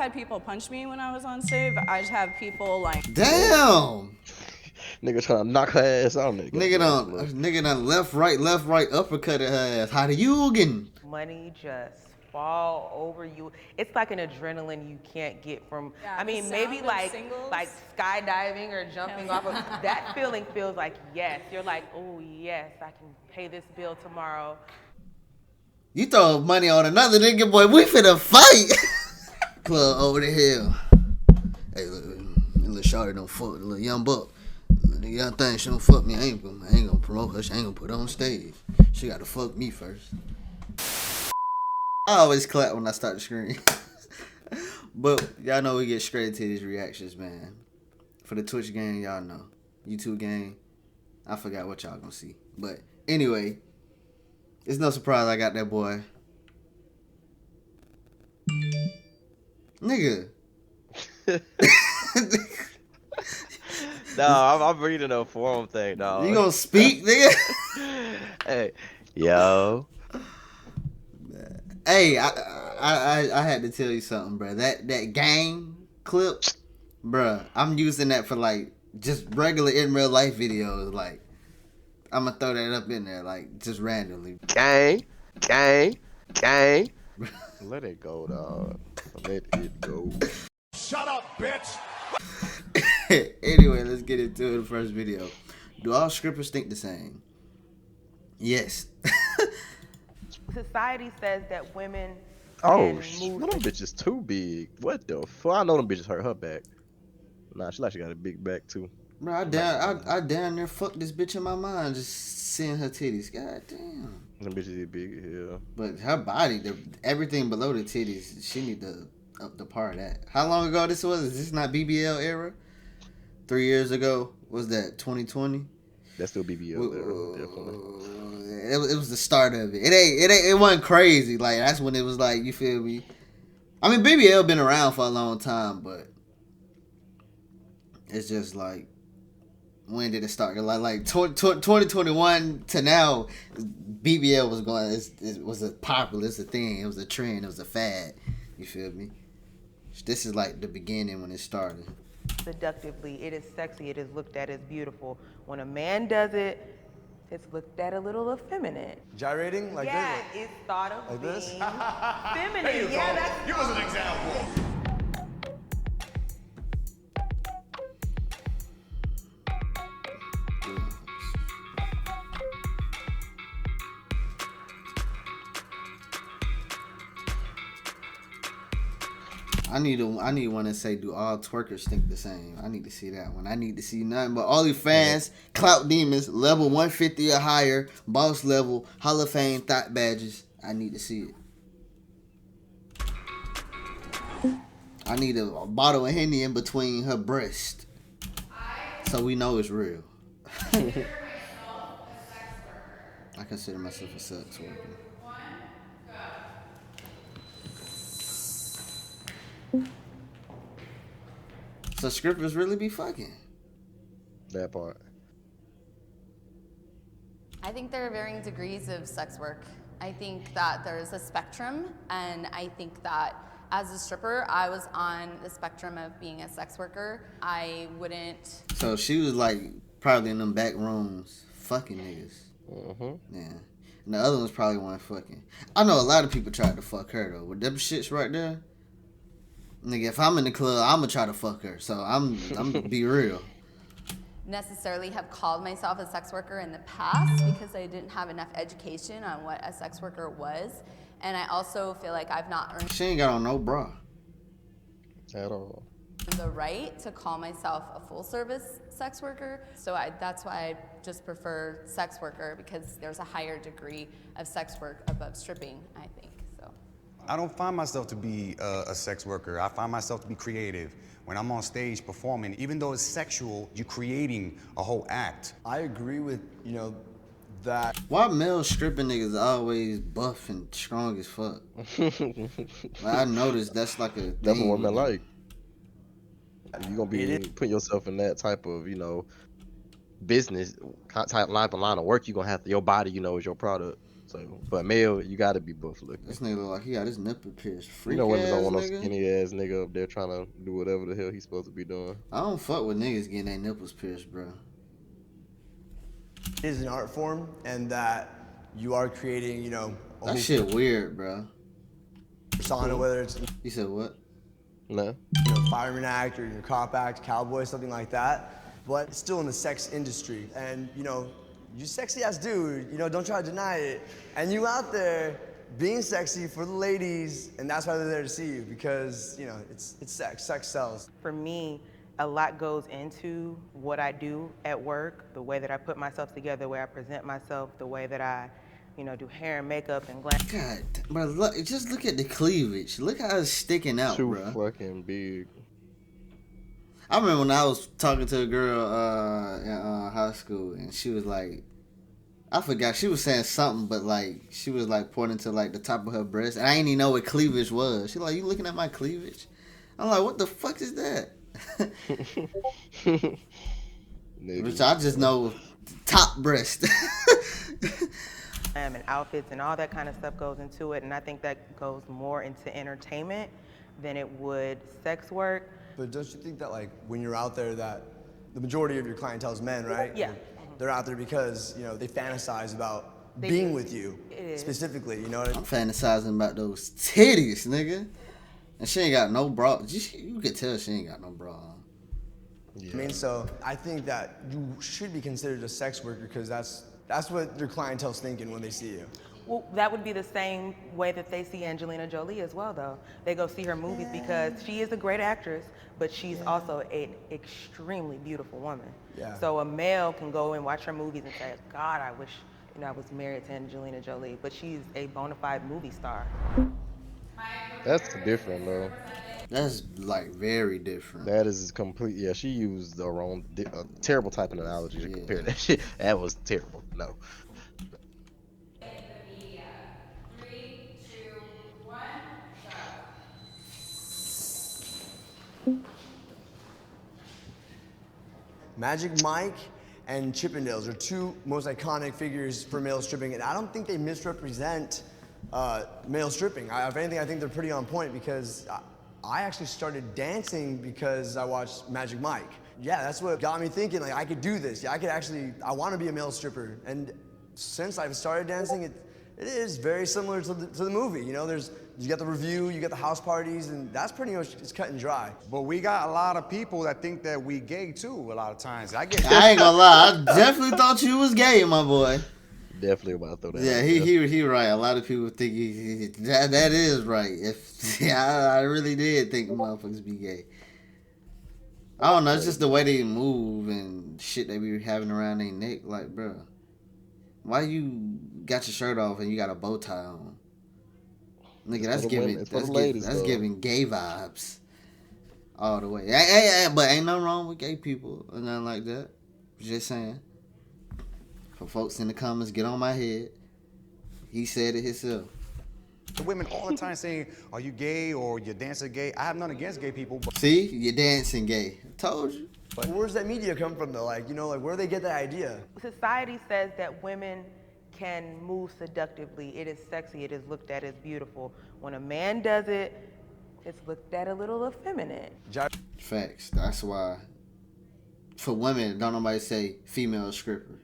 had people punch me when I was on stage. I've had people like... Damn! Nigga trying to knock her ass out. Nigga done left, right, uppercut her ass. How do you get? Money just fall over you. It's like an adrenaline you can't get from, Yeah, I mean, the maybe sound of like singles. skydiving or jumping off of, that feeling feels like yes. You're like, oh yes, I can pay this bill tomorrow. You throw money on another nigga, boy, we finna fight. Club over the hill. Hey, look, little shawty don't fuck, the little young buck. The young thing, she don't fuck me. I ain't gonna promote her. She ain't gonna put her on stage. She gotta fuck me first. I always clap when I start the screen. But y'all know we get straight into these reactions, man. For the Twitch gang, y'all know. YouTube gang, I forgot what y'all gonna see. But anyway, it's no surprise I got that boy. Nigga. No, I'm reading a forum thing, dog. You gonna speak, nigga? Hey, yo. Hey, I had to tell you something, bro. That gang clip, bro. I'm using that for like just regular in real life videos. Like, I'm gonna throw that up in there, like just randomly. Gang. Let it go, dog. Let it go. Shut up, bitch! Anyway, let's get into the first video. Do all strippers think the same? Yes. Society says that women Oh, can move. them bitches too big. What the fuck? I know them bitches hurt her back. Nah, she like she got a big back too. Bro, I down there fucked this bitch in my mind just seeing her titties. God damn. Them bitches is big as hell. But her body, everything below the titties, she need to up the par of that. How long ago this was? Is this not BBL era? 3 years ago? Was that 2020? That's still BBL there, definitely. It was the start of it. It wasn't crazy. Like, that's when it was like, you feel me? I mean, BBL been around for a long time, but it's just like, when did it start? Like 2021 to now, BBL was going. It was a popular. It's a thing. It was a trend. It was a fad. You feel me? This is like the beginning when it started. Seductively, it is sexy. It is looked at as beautiful. When a man does it, it's looked at a little effeminate. Gyrating like yeah, this? it's thought of Like being this? feminine. There you Yeah, go. that's Give us an example. I need one to say, do all twerkers think the same? I need to see that one. I need to see nothing but OnlyFans, clout demons, level 150 or higher, boss level, Hall of Fame, thought badges. I need to see it. I need a bottle of Henny in between her breast, so we know it's real. I consider myself a sex worker. So strippers really be fucking? That part. I think there are varying degrees of sex work. I think that there's a spectrum, and I think that as a stripper, I was on the spectrum of being a sex worker. I wouldn't... So she was like probably in them back rooms fucking niggas. Mm-hmm. Yeah. And the other ones probably weren't fucking. I know a lot of people tried to fuck her though. With them shits right there, nigga, if I'm in the club, I'ma try to fuck her. So I'm be real. necessarily have called myself a sex worker in the past because I didn't have enough education on what a sex worker was. And I also feel like I've not earned She ain't got on no bra. At all. the right to call myself a full service sex worker. So that's why I just prefer sex worker, because there's a higher degree of sex work above stripping, I think. So I don't find myself to be a sex worker. I find myself to be creative. When I'm on stage performing, even though it's sexual, you're creating a whole act. I agree with, that. Why male stripping niggas always buff and strong as fuck? Like, I noticed that's like a thing. That's what women like. You're gonna be putting yourself in that type of, business type line of work. You're gonna have to, your body, is your product. So for a male, you gotta be buff looking. This nigga look like he got his nipple pierced. You Freak know women ass don't want no nigga. skinny ass nigga up there trying to do whatever the hell he's supposed to be doing. I don't fuck with niggas getting their nipples pierced, bro. It is an art form, and that you are creating, you know, a That whole shit weird, bro. persona, whether it's You said what? No. you know, fireman act or your cop act, cowboy, something like that. But it's still in the sex industry, and you know, you sexy ass dude, you know, don't try to deny it. And you out there being sexy for the ladies, and that's why they're there to see you, because you know it's sex. Sex sells. For me, a lot goes into what I do at work, the way that I put myself together, the way I present myself, the way that I, you know, do hair and makeup and glam. God, bro, look, just look at the cleavage. Look how it's sticking out, Too bro. fucking big. I remember when I was talking to a girl in high school, and she was like, I forgot, she was saying something, but like, she was like pointing to like the top of her breast, and I didn't even know what cleavage was. She like, you looking at my cleavage? I'm like, what the fuck is that? Which I just know top breast. And outfits and all that kind of stuff goes into it, and I think that goes more into entertainment than it would sex work. But don't you think that like when you're out there, that the majority of your clientele is men, right? Yeah. They're out there because you know they fantasize about They being do. with you It is. specifically. You know what I I'm mean? fantasizing about those titties, nigga. And she ain't got no bra. You could tell she ain't got no bra on. Yeah. I mean, so I think that you should be considered a sex worker because that's what your clientele's thinking when they see you. Well, that would be the same way that they see Angelina Jolie as well, though. They go see her movies because she is a great actress, but she's also an extremely beautiful woman. Yeah. So a male can go and watch her movies and say, God, I wish, you know, I was married to Angelina Jolie, but she's a bona fide movie star. That's different though. That's like very different. That is complete. Yeah, she used the wrong, terrible type of analogy to compare that shit. That was terrible. No. Magic Mike and Chippendales are two most iconic figures for male stripping, and I don't think they misrepresent male stripping. If anything, I think they're pretty on point because I actually started dancing because I watched Magic Mike. Yeah, that's what got me thinking, like, I could do this. Yeah, I want to be a male stripper. And since I've started dancing, it is very similar to the movie. You know, you got the review, you got the house parties, and that's pretty much, it's cut and dry. But we got a lot of people that think that we gay too. A lot of times, I get. I ain't gonna lie, I definitely thought you was gay, my boy. Definitely about to throw that. Yeah, out he there. right. A lot of people think that is right. I really did think motherfuckers be gay. I don't know. It's just the way they move and shit they be having around their neck. Like, bro, why you got your shirt off and you got a bow tie on? Nigga, that's for the women. giving It's for the ladies, that's though. giving gay vibes all the way. Hey, but ain't nothing wrong with gay people or nothing like that. Just saying. For folks in the comments, get on my head. He said it himself. Women all the time saying, "Are you gay or your dancer gay?" I have nothing against gay people, but See, you're dancing gay. I told you. But where's that media come from though? Like, you know, like where do they get that idea? Society says that women can move seductively. It is sexy. It is looked at as beautiful. When a man does it, it's looked at a little effeminate. Facts. That's why, for women, don't nobody say female stripper.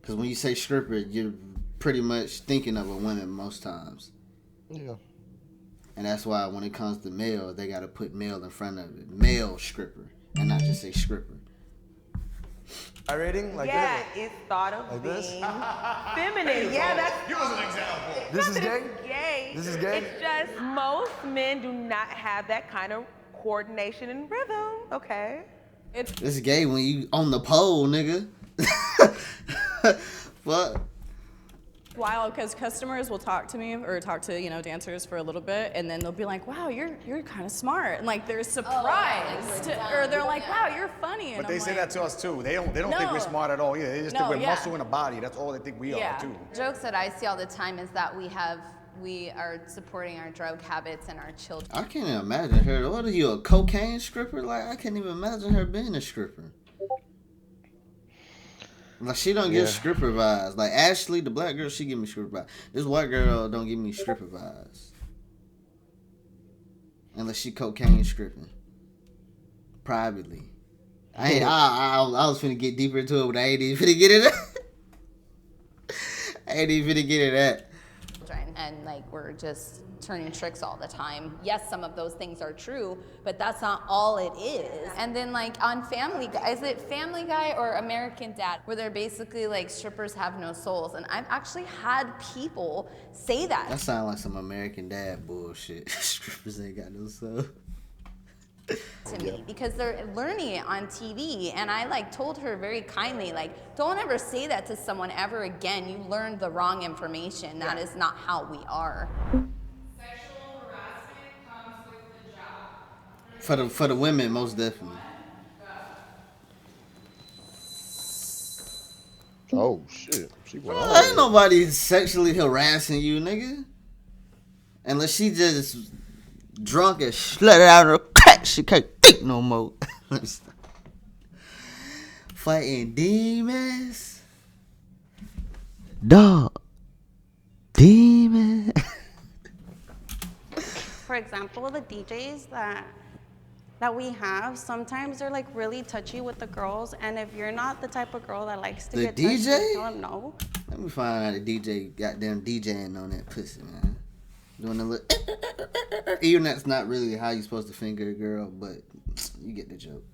Because when you say stripper, you're pretty much thinking of a woman most times. Yeah. And that's why when it comes to male, they got to put male in front of it. Male stripper. And not just say stripper. High rating? Like Yeah, this? it's thought of Like being this? feminine. Yeah, that's Give us an example. it's This not is that gay? it's gay. This is gay? It's just most men do not have that kind of coordination and rhythm. Okay. It's gay when you on the pole, nigga. What? Wild, because customers will talk to me or talk to, you know, dancers for a little bit, and then they'll be like, wow, you're kind of smart. And like they're surprised. Or they're like, wow, you're funny. And they I'm say like, that to us too. They don't think No. we're smart at all. Yeah, they just No, think we're yeah. muscle in a body. That's all they think we Yeah. are too. Jokes that I see all the time is that we are supporting our drug habits and our children. I can't even imagine her. What are you, a cocaine stripper? Like, I can't even imagine her being a stripper. Like she don't give stripper vibes. Like Ashley, the black girl, she give me stripper vibes. This white girl don't give me stripper vibes. Unless she cocaine stripping. Privately. I was finna get deeper into it, but I ain't even finna get it. I ain't even finna get it at. And like we're just turning tricks all the time. Yes, some of those things are true, but that's not all it is. And then like on Family Guy, is it Family Guy or American Dad, where they're basically like strippers have no souls? And I've actually had people say that. That sounds like some American Dad bullshit. Strippers ain't got no soul. To me, because they're learning it on TV, and I like told her very kindly, like, don't ever say that to someone ever again. You learned the wrong information. That is not how we are. Sexual harassment comes with the job. For the women, most definitely. Oh shit, she went Well, ain't nobody sexually harassing you, nigga. Unless she just drunk and slutted out of her crack, she can't think no more. Fighting demons, dog, demon. For example, the DJs that we have, sometimes they're like really touchy with the girls, and if you're not the type of girl that likes to The get touchy, DJ? tell them no. Let me find out the DJ goddamn DJing on that pussy, man. Doing a little, even that's not really how you supposed to finger a girl, but you get the joke.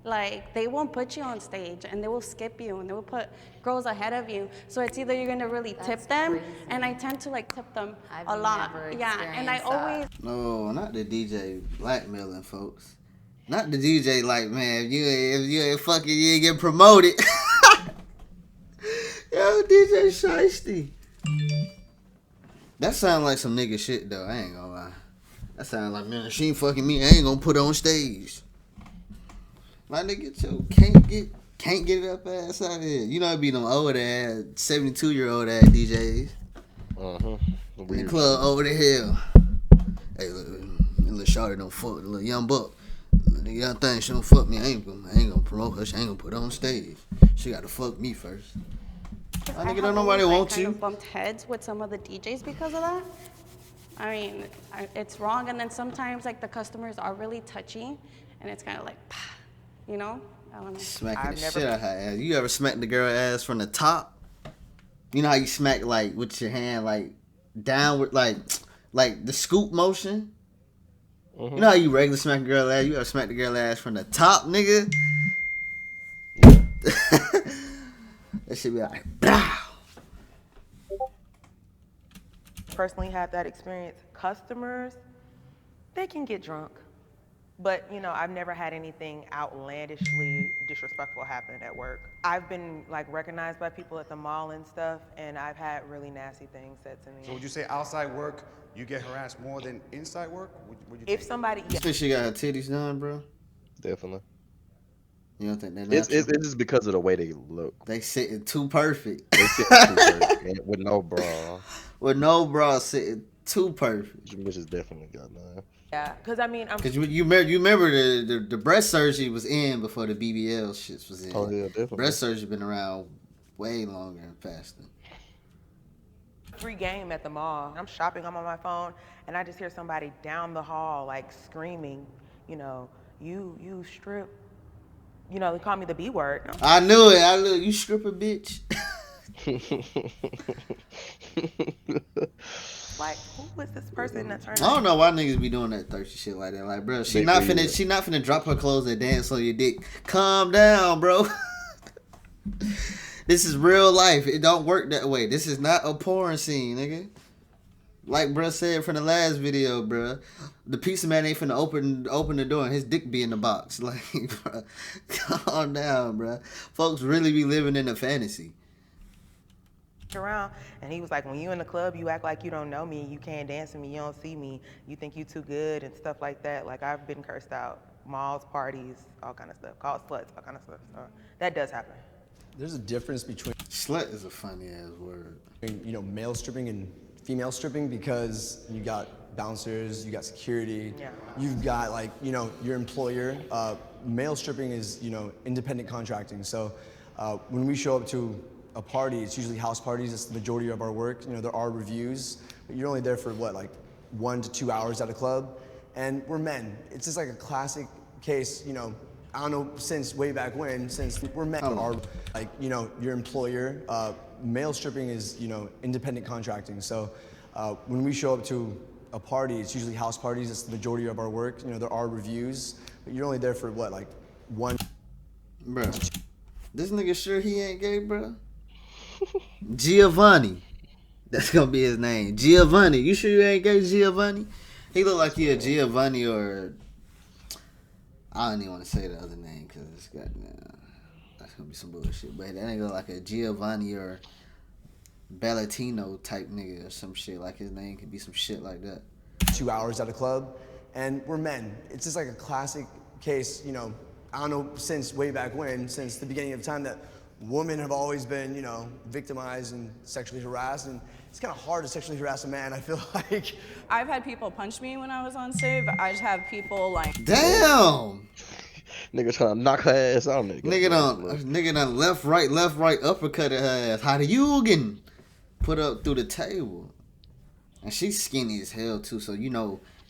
Like, they won't put you on stage, and they will skip you, and they will put girls ahead of you. So it's either you're gonna really tip them, and I tend to like tip them a lot. Yeah, and I always. No, not the DJ blackmailing folks. Not the DJ like, man, if you ain't fucking, you ain't get promoted. Yo, DJ Shiesty. That sound like some nigga shit though. I ain't gonna lie. That sound like, man, if she ain't fucking me, I ain't gonna put her on stage. Like, nigga, yo, can't get it up ass out of here. You know, it be them old ass 72-year-old ass DJs. In the club over the hill. Hey, look, little shorty don't fuck the little young buck. The young thing, she don't fuck me. I ain't gonna promote her. She ain't gonna put her on stage. She gotta fuck me first. I nigga, don't nobody want you. I kind of bumped heads with some of the DJs because of that. I mean, it's wrong, and then sometimes like the customers are really touchy, and it's kind of like, you know? I don't know. Smacking the shit out of her ass. You ever smack the girl ass from the top? You know how you smack like with your hand like downward, like the scoop motion? You know how you regular smack a girl ass? You ever smack the girl ass from the top, nigga? That should be like, blah. Personally had that experience. Customers, they can get drunk. But, you know, I've never had anything outlandishly disrespectful happen at work. I've been, like, recognized by people at the mall and stuff, and I've had really nasty things said to me. So would you say outside work, you get harassed more than inside work? Would you If think? somebody... You think she got her titties done, bro? Definitely. You don't think that It's just because of the way they look. They sitting too perfect. They sit too perfect, with no bra. With no bra, sitting too perfect. Which is definitely got none. Yeah, because I mean, Because you remember the breast surgery was in before the BBL shits was in. Oh yeah, definitely. Breast surgery been around way longer and faster. free game at the mall. I'm shopping, I'm on my phone, and I just hear somebody down the hall like screaming, you know, you strip. You know, they call me the B word. I knew it. You stripper bitch. Like, who is this person that's trying I don't know why niggas be doing that thirsty shit like that. Like, bro, she not finna drop her clothes and dance on your dick. Calm down, bro. This is real life. It don't work that way. This is not a porn scene, nigga. Like bro said from the last video, bro. The pizza man ain't finna open the door and his dick be in the box. Like, bro, calm down, bro. Folks really be living in a fantasy. around, and he was like, when you in the club, you act like you don't know me, you can't dance with me, you don't see me, you think you too good and stuff like that. Like, I've been cursed out, malls, parties, all kind of stuff, called sluts, all kind of stuff. So that does happen. There's a difference between Slut is a funny ass word. you know, male stripping and female stripping, because you got bouncers, you got security, you've got, like, you know, your employer male stripping is, independent contracting. So when we show up to a party, it's usually house parties. It's the majority of our work. There are reviews, but you're only there for what, like 1 to 2 hours at a club, and we're men. It's just like a classic case, I don't know, since way back when, since we're men are like, your employer. Male stripping is, independent contracting. So when we show up to a party, it's usually house parties. It's the majority of our work. There are reviews, but you're only there for what, like 1. Bruh, this nigga sure he ain't gay, bruh? Giovanni. That's gonna be his name. Giovanni. You sure you ain't gay, Giovanni? He look like he a Giovanni or... I don't even want to say the other name because it's got... that's gonna be some bullshit. But that nigga look like a Giovanni or Bellatino type nigga or some shit. Like his name could be some shit like that. 2 hours at a club, and we're men. It's just like a classic case, I don't know, since way back when, since the beginning of time, that women have always been, victimized and sexually harassed, and it's kind of hard to sexually harass a man, I feel like. I've had people punch me when I was on stage. I just have people like... Damn! Nigga trying to knock her ass out, nigga. Nigga done left, right, uppercutted her ass. How do you get put up through the table? And she's skinny as hell, too, so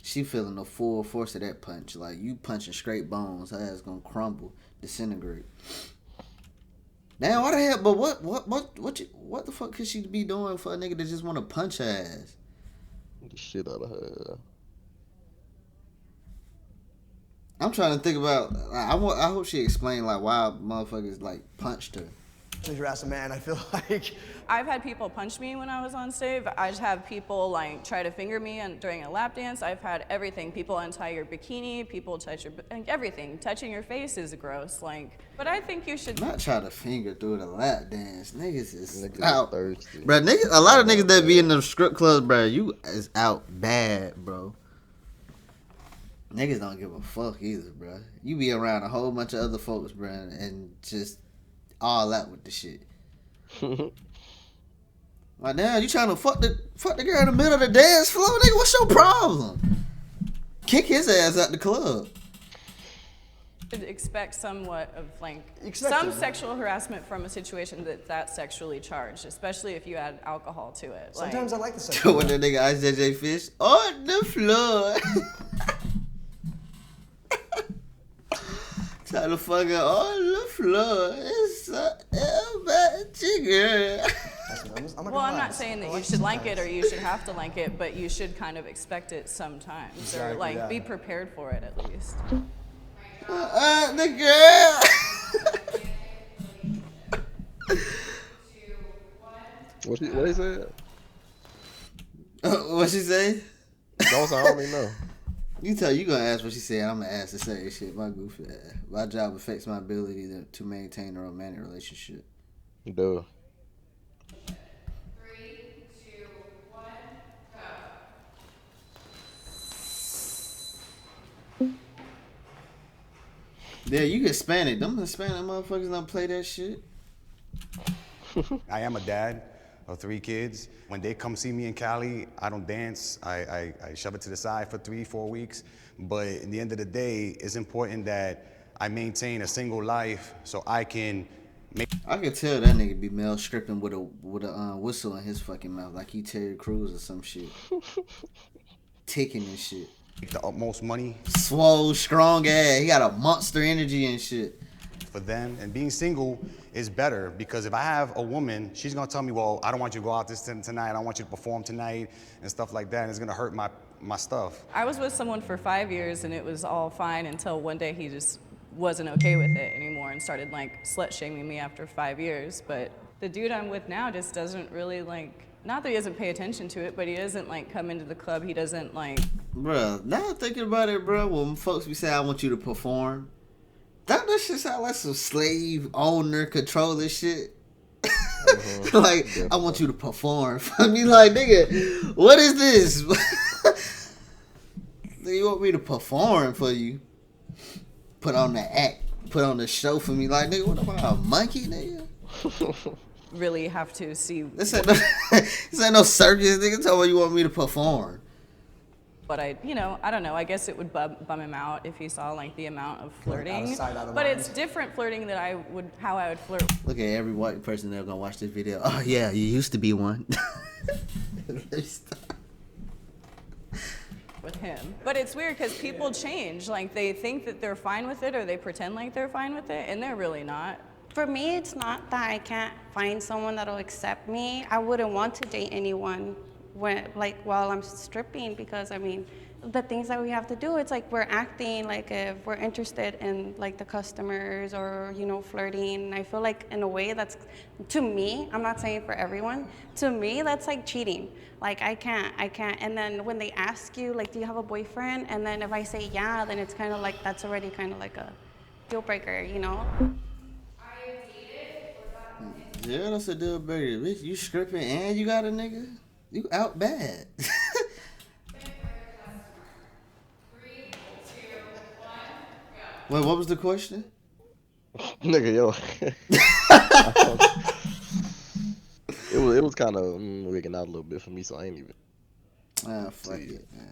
she feeling the full force of that punch. Like, you punching straight bones, her ass gonna crumble, disintegrate. Damn, why the hell? But what the fuck could she be doing for a nigga that just want to punch her ass? The shit out of her. I'm trying to think about. I hope she explained like why motherfuckers like punched her. Harass a man, I feel like. I've had people punch me when I was on stage. I just have people like try to finger me during a lap dance. I've had everything. People untie your bikini. People touch your everything. Touching your face is gross. But I think you should not try to finger through the lap dance. Niggas is out thirsty, bro. Niggas, a lot of niggas that be in the strip clubs, bro. You is out bad, bro. Niggas don't give a fuck either, bro. You be around a whole bunch of other folks, bro, and just all out with the shit. Like, damn, you trying to fuck the girl in the middle of the dance floor, nigga? What's your problem? Kick his ass out the club. expect somewhat of some sexual harassment from a situation that's sexually charged, especially if you add alcohol to it. Sometimes I like the sexual. When that nigga Ice JJ Fish on the floor. Try to fuck her on the floor. It's a bad jigger. I'm not saying that you should like it or you should have to like it, but you should kind of expect it sometimes, exactly, or be prepared for it at least. The girl. What he said? What she say? Don't I don't even know. You gonna ask what she said. I'm gonna ask the same shit. My goofy ass. My job affects my ability to maintain a romantic relationship. Duh. 3, 2, 1, go. Yeah, you Hispanic. Them Hispanic motherfuckers don't play that shit. I am a dad of 3 kids. When they come see me in Cali, I don't dance. I shove it to the side for 3-4 weeks. But at the end of the day, it's important that I maintain a single life so I can make. I could tell that nigga be male stripping with a whistle in his fucking mouth, like he Terry Crews or some shit. Ticking and shit. The utmost money. Swole, strong ass. He got a monster energy and shit. For them, and being single is better because if I have a woman, she's gonna tell me, well, I don't want you to go out tonight, I don't want you to perform tonight, and stuff like that, and it's gonna hurt my stuff. I was with someone for 5 years and it was all fine until one day he just wasn't okay with it anymore and started slut shaming me after 5 years. But the dude I'm with now just doesn't really not that he doesn't pay attention to it, but he doesn't come into the club, he doesn't Bruh, now thinking about it, bruh, when folks be saying I want you to perform, that shit sound like some slave owner controller shit. Definitely. I want you to perform. I mean, nigga, what is this? You want me to perform for you? Put on the act, put on the show for me. Nigga, what about a monkey, nigga? really have to see This ain't no circus, nigga. Tell me you want me to perform. But I don't know. I guess it would bum him out if he saw like the amount of flirting. out of sight, out of But mind. it's different flirting that how I would flirt Look at every white person that's gonna watch this video. Oh yeah, you used to be one. with him. But it's weird because people change. Like they think that they're fine with it or they pretend like they're fine with it and they're really not. For me, it's not that I can't find someone that'll accept me. I wouldn't want to date anyone while I'm stripping because I mean, the things that we have to do, it's like we're acting like if we're interested in like the customers or, flirting. I feel like in a way that's, to me, I'm not saying for everyone, to me, that's like cheating. Like I can't. And then when they ask you, like, do you have a boyfriend? And then if I say yeah, then it's kind of like, that's already kind of like a deal breaker, Yeah, that's a deal breaker. Bitch, you stripping and you got a nigga? You out bad. 3, 2, 1, go. Wait, what was the question? Nigga, yo. It was kind of wigging out a little bit for me, so I ain't even. Ah, fuck it, man.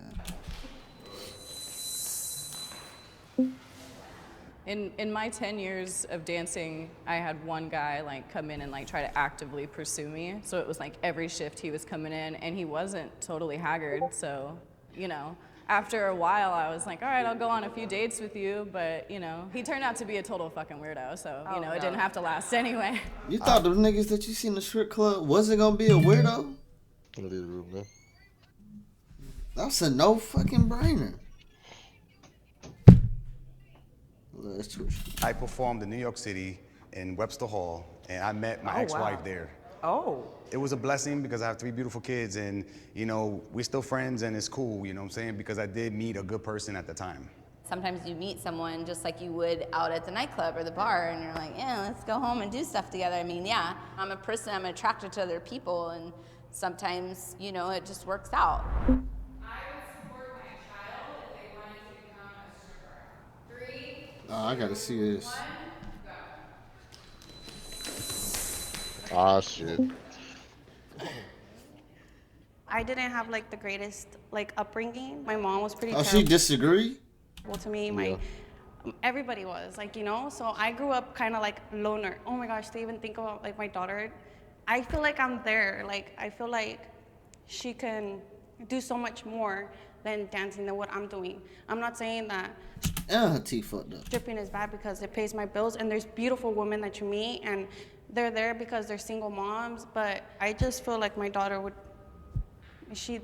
In my 10 years of dancing, I had one guy like come in and like try to actively pursue me. So it was like every shift he was coming in and he wasn't totally haggard. So, after a while I was like, all right, I'll go on a few dates with you. But, he turned out to be a total fucking weirdo. So, it didn't have to last anyway. You thought the niggas that you seen in the strip club wasn't gonna be a weirdo? That's a no fucking brainer. Let's switch. I performed in New York City in Webster Hall, and I met my ex-wife there. Oh. It was a blessing because I have 3 beautiful kids, and we're still friends, and it's cool. You know what I'm saying? Because I did meet a good person at the time. Sometimes you meet someone just like you would out at the nightclub or the bar, and you're like, yeah, let's go home and do stuff together. I mean, yeah, I'm a person, I'm attracted to other people, and sometimes, it just works out. I would support my child if they wanted to become a stripper. 3, Oh, I gotta see this. 1, go. Ah, shit. I didn't have like the greatest like upbringing. My mom was pretty Oh, terrible she disagreed? to me. Everybody was like, so I grew up kind of like loner. Oh my gosh, to even think about like my daughter, I feel like I'm there. Like I feel like she can do so much more than dancing than what I'm doing. I'm not saying that And her teeth fucked up. stripping is bad because it pays my bills and there's beautiful women that you meet and they're there because they're single moms, but I just feel like my daughter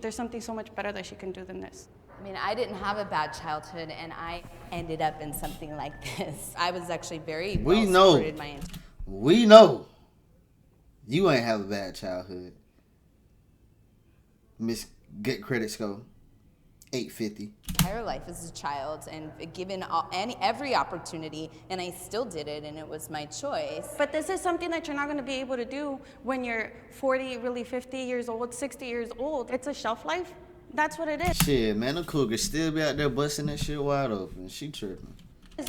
there's something so much better that she can do than this. I mean, I didn't have a bad childhood, and I ended up in something like this. I was actually very We well know. supported We know. You ain't have a bad childhood. Miss Get Credit Score. 850. entire life as a child and given every opportunity, and I still did it, and it was my choice. But this is something that you're not going to be able to do when you're 40, really 50 years old, 60 years old. It's a shelf life. That's what it is. Shit, man, the cougars still be out there busting that shit wide open. She tripping.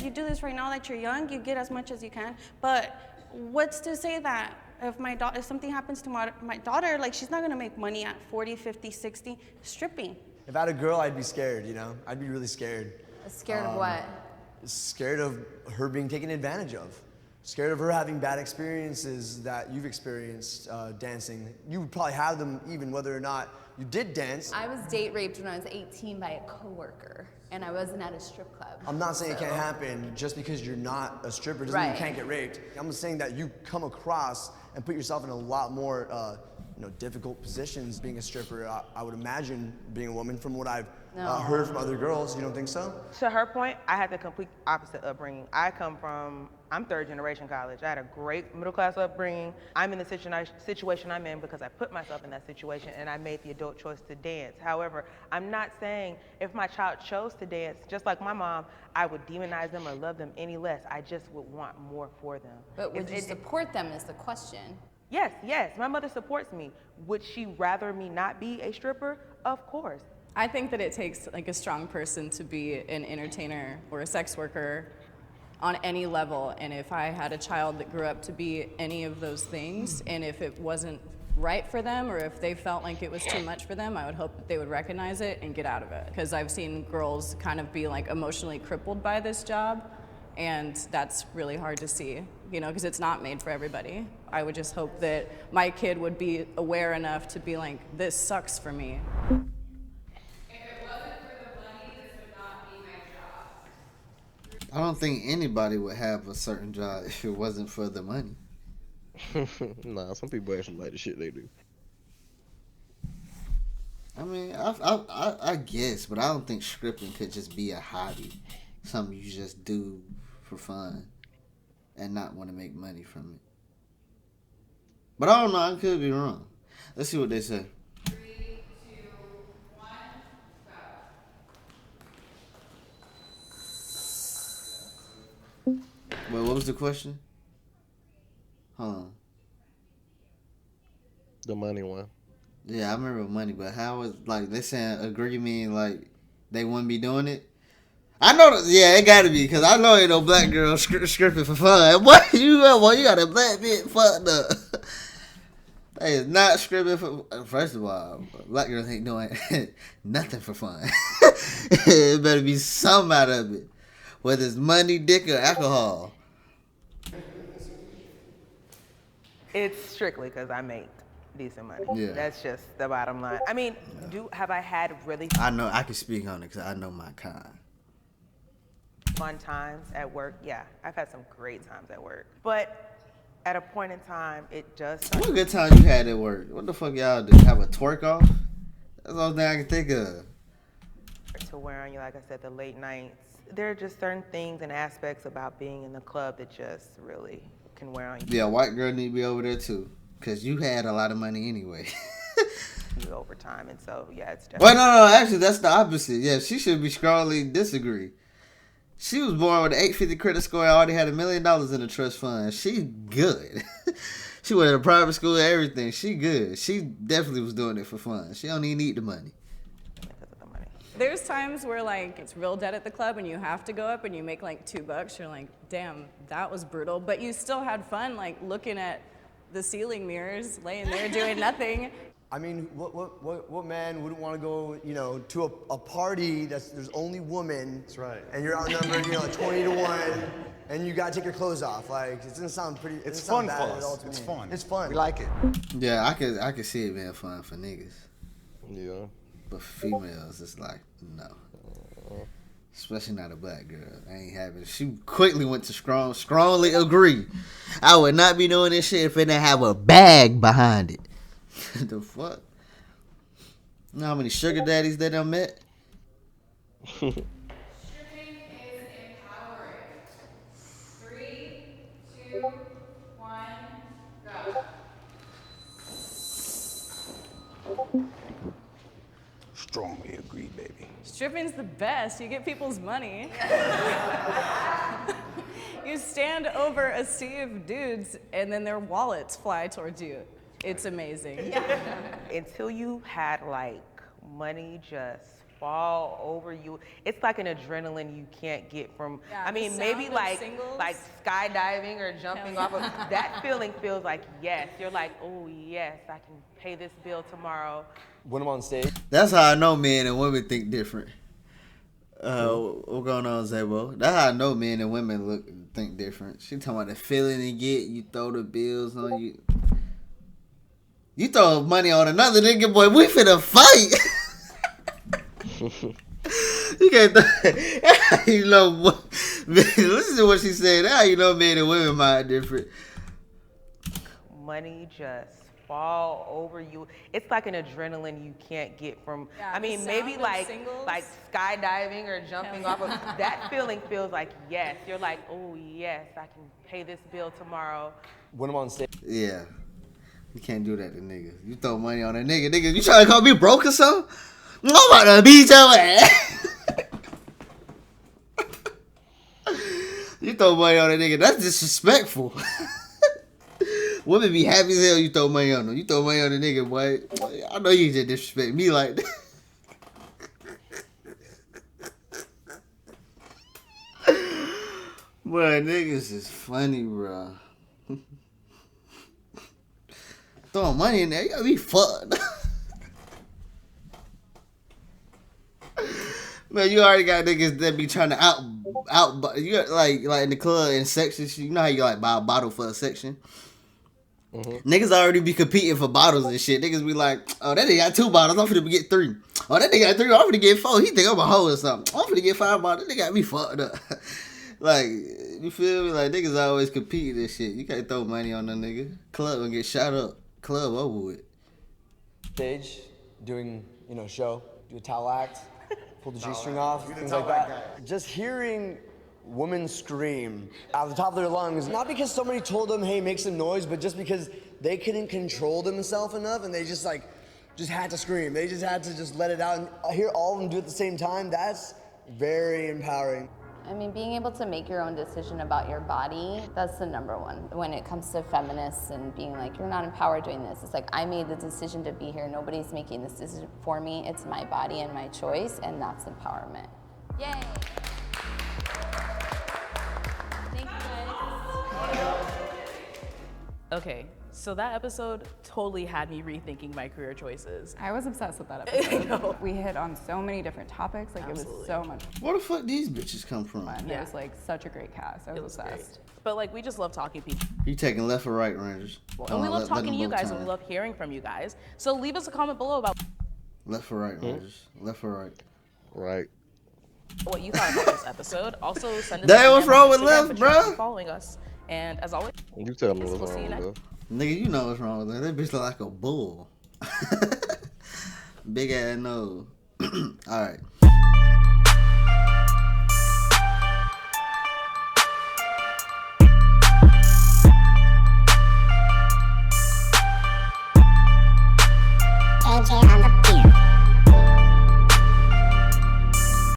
You do this right now that you're young, you get as much as you can. But what's to say that if something happens to my daughter, like she's not going to make money at 40, 50, 60 stripping. If I had a girl, I'd be scared, I'd be really scared. Scared of what? Scared of her being taken advantage of. Scared of her having bad experiences that you've experienced dancing. You would probably have them even whether or not you did dance. I was date raped when I was 18 by a coworker, and I wasn't at a strip club. I'm not saying it can't happen just because you're not a stripper doesn't mean you can't get raped. I'm just saying that you come across and put yourself in a lot more difficult positions being a stripper. I would imagine being a woman from what I've heard from other girls. You don't think so? To her point, I had the complete opposite upbringing. I'm third generation college. I had a great middle class upbringing. I'm in the situation I'm in because I put myself in that situation and I made the adult choice to dance. However, I'm not saying if my child chose to dance, just like my mom, I would demonize them or love them any less. I just would want more for them. But would you support them is the question. Yes. My mother supports me. Would she rather me not be a stripper? Of course. I think that it takes like a strong person to be an entertainer or a sex worker on any level. And if I had a child that grew up to be any of those things, and if it wasn't right for them, or if they felt like it was too much for them, I would hope that they would recognize it and get out of it. Because I've seen girls kind of be like emotionally crippled by this job, and that's really hard to see, you know, because it's not made for everybody. I would just hope that my kid would be aware enough to be like, this sucks for me. I don't think anybody would have a certain job if it wasn't for the money. Nah, some people actually like the shit they do. I mean, I guess, but I don't think scripting could just be a hobby, something you just do for fun, and not want to make money from it. But I don't know. I could be wrong. Let's see what they say. 3, 2, 1, go. Well, what was the question? Hold on. The money one. Yeah, I remember money, but how was like they saying agree mean like they wouldn't be doing it? I know, yeah, it gotta be because I know ain't no black girl scripting for fun. What you got a black bitch fucked up. They is not scripting for. First of all, black girls ain't doing nothing for fun. It better be something out of it, whether it's money, dick, or alcohol. It's strictly because I make decent money. Yeah. That's just the bottom line. I mean, have I had really I know I can speak on it because I know my kind. fun times at work? Yeah, I've had some great times at work. But at a point in time, it does start What good time you had at work? What the fuck y'all do? Have a twerk off? That's the only thing I can think of. to wear on you, like I said, the late nights. There are just certain things and aspects about being in the club that just really can wear on you. Yeah, white girl need to be over there too. Because you had a lot of money anyway. Over time, and so yeah, it's Well, definitely. no, actually, that's the opposite. Yeah, she should be strongly disagree. She was born with an 850 credit score and already had $1 million in the trust fund. She good. She went to private school and everything. She good. She definitely was doing it for fun. She don't even need the money. Because of the money. There's times where like it's real dead at the club and you have to go up and you make like $2. You're like, damn, that was brutal. But you still had fun like looking at the ceiling mirrors, laying there doing nothing. I mean, what man wouldn't want to go, you know, to a party there's only women. That's right. And you're outnumbered, you know, 20 to 1, and you gotta take your clothes off. Like, it doesn't sound pretty. It's doesn't sound fun bad for at all us. to It's me. fun. It's fun. We like it. Yeah, I could see it being fun for niggas. Yeah. But for females, it's like, no. Especially not a black girl. I ain't having it. She quickly went to strongly agree. I would not be doing this shit if it didn't have a bag behind it. The fuck? You know how many sugar daddies that I met? Stripping is empowering. 3, 2, 1, go. Strongly agreed, baby. Stripping's the best. You get people's money. You stand over a sea of dudes and then their wallets fly towards you. It's amazing. Until you had like money just fall over you, it's like an adrenaline you can't get from. Yeah, I mean, the maybe sound of like singles. skydiving or jumping Hell off of that feeling feels like yes. You're like, oh yes, I can pay this bill tomorrow. When I'm on stage, That's how I know men and women think different. What's going on, Zabo? That's how I know men and women think different. She talking about the feeling you get, you throw the bills on you. You throw money on another nigga, boy, we finna fight. You can't you know, listen to what she said. Now you know men and women mind different. Money just fall over you. It's like an adrenaline you can't get from. Yeah, I mean, the maybe sound of like singles. skydiving or jumping Hell off of that feeling feels like yes. You're like, oh yes, I can pay this bill tomorrow. when I'm on stage, Yeah. You can't do that to niggas. You throw money on a nigga. Nigga, you trying to call me broke or something? I'm about to beat your ass. You throw money on a nigga. That's disrespectful. Women be happy as hell you throw money on them. You throw money on a nigga, boy. I know you just disrespect me like that. Boy, niggas is funny, bro. throwing money in there, you gotta be fucked. Man, you already got niggas that be trying to out. You got like in the club in sections. You know how you like buy a bottle for a section. Niggas already be competing for bottles and shit. Niggas be like, oh, that nigga got 2 bottles. I'm finna get 3. Oh, that nigga got 3. I'm finna get 4. He think I'm a hoe or something. I'm finna get 5 bottles. That nigga got me fucked up. Like, you feel me? Like, niggas always competing and shit. You can't throw money on a nigga. Club and get shot up. Club over with. Stage, doing, show, do a towel act, pull the G-string off, things like that. Just hearing women scream out the top of their lungs, not because somebody told them, hey, make some noise, but just because they couldn't control themselves enough and they just had to scream. They just had to just let it out, and hear all of them do it at the same time. That's very empowering. I mean, being able to make your own decision about your body, that's the number one. When it comes to feminists and being like, you're not empowered doing this, it's like, I made the decision to be here. Nobody's making this decision for me. It's my body and my choice, and that's empowerment. Yay! Thank you guys. Okay, so that episode totally had me rethinking my career choices. I was obsessed with that episode. We hit on so many different topics. Like, Absolutely. It was so much Where the fuck these bitches come from? fun. Yeah. It was like such a great cast. I was Great. obsessed. But like, we just love talking to people. You taking left or right, Rangers? And we love talking to you guys, and we love hearing from you guys. So leave us a comment below about Left or right, Rangers? Left or right? Right. what you thought about this episode. Also, send us That a what's DM wrong on with Instagram, left, but you have to bruh? keep following us. And as always, You tell me we'll what's see you wrong, next. bro. Nigga, you know what's wrong with that. That bitch look like a bull. Big ass nose. All right.